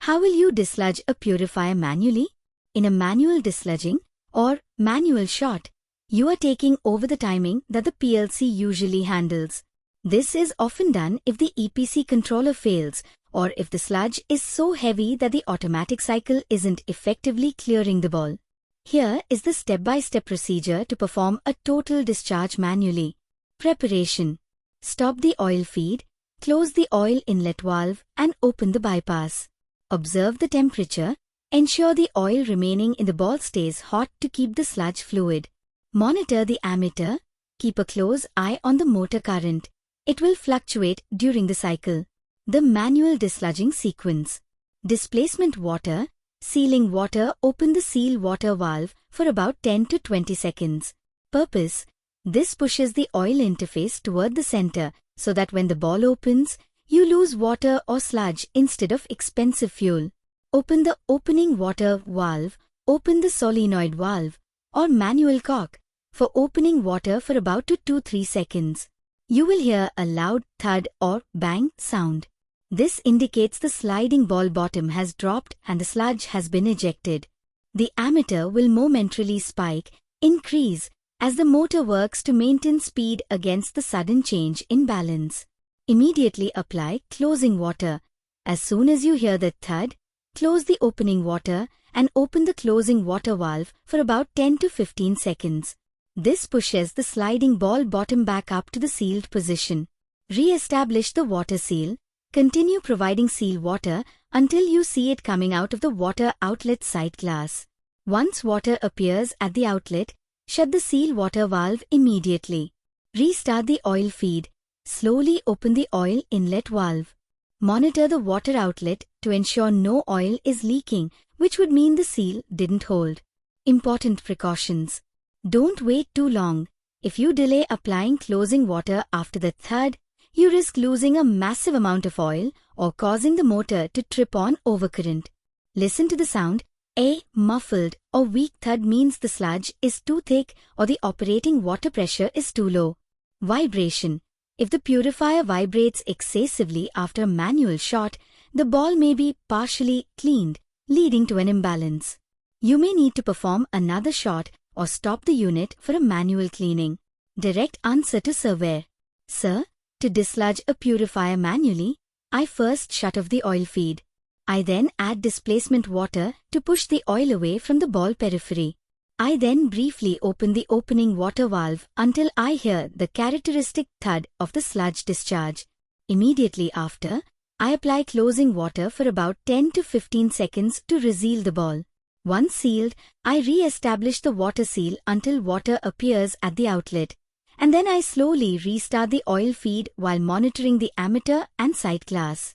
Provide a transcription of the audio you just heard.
How will you disludge a purifier manually? In a manual desludging or manual shot, you are taking over the timing that the PLC usually handles. This is often done if the EPC controller fails or if the sludge is so heavy that the automatic cycle isn't effectively clearing the ball. Here is the step-by-step procedure to perform a total discharge manually. Preparation. Stop the oil feed, close the oil inlet valve and open the bypass. Observe the temperature. Ensure the oil remaining in the ball stays hot to keep the sludge fluid. Monitor the ammeter. Keep a close eye on the motor current. It will fluctuate during the cycle. The manual desludging sequence. Displacement water. Sealing water. Open the seal water valve for about 10 to 20 seconds. Purpose. This pushes the oil interface toward the center so that when the ball opens, you lose water or sludge instead of expensive fuel. Open the opening water valve, open the solenoid valve, or manual cock for opening water for about 2 to 3 seconds. You will hear a loud thud or bang sound. This indicates the sliding ball bottom has dropped and the sludge has been ejected. The ammeter will momentarily spike, increase, as the motor works to maintain speed against the sudden change in balance. Immediately apply closing water. As soon as you hear the thud, close the opening water and open the closing water valve for about 10 to 15 seconds. This pushes the sliding ball bottom back up to the sealed position. Re-establish the water seal. Continue providing seal water until you see it coming out of the water outlet side glass. Once water appears at the outlet, shut the seal water valve immediately. Restart the oil feed. Slowly open the oil inlet valve. Monitor the water outlet to ensure no oil is leaking, which would mean the seal didn't hold. Important precautions. Don't wait too long. If you delay applying closing water after the thud, you risk losing a massive amount of oil or causing the motor to trip on overcurrent. Listen to the sound. A muffled or weak thud means the sludge is too thick or the operating water pressure is too low. Vibration. If the purifier vibrates excessively after a manual shot, the ball may be partially cleaned, leading to an imbalance. You may need to perform another shot or stop the unit for a manual cleaning. Direct answer to surveyor. Sir, to disludge a purifier manually, I first shut off the oil feed. I then add displacement water to push the oil away from the ball periphery. I then briefly open the opening water valve until I hear the characteristic thud of the sludge discharge. Immediately after, I apply closing water for about 10 to 15 seconds to reseal the ball. Once sealed, I re-establish the water seal until water appears at the outlet, and then I slowly restart the oil feed while monitoring the ammeter and sight glass.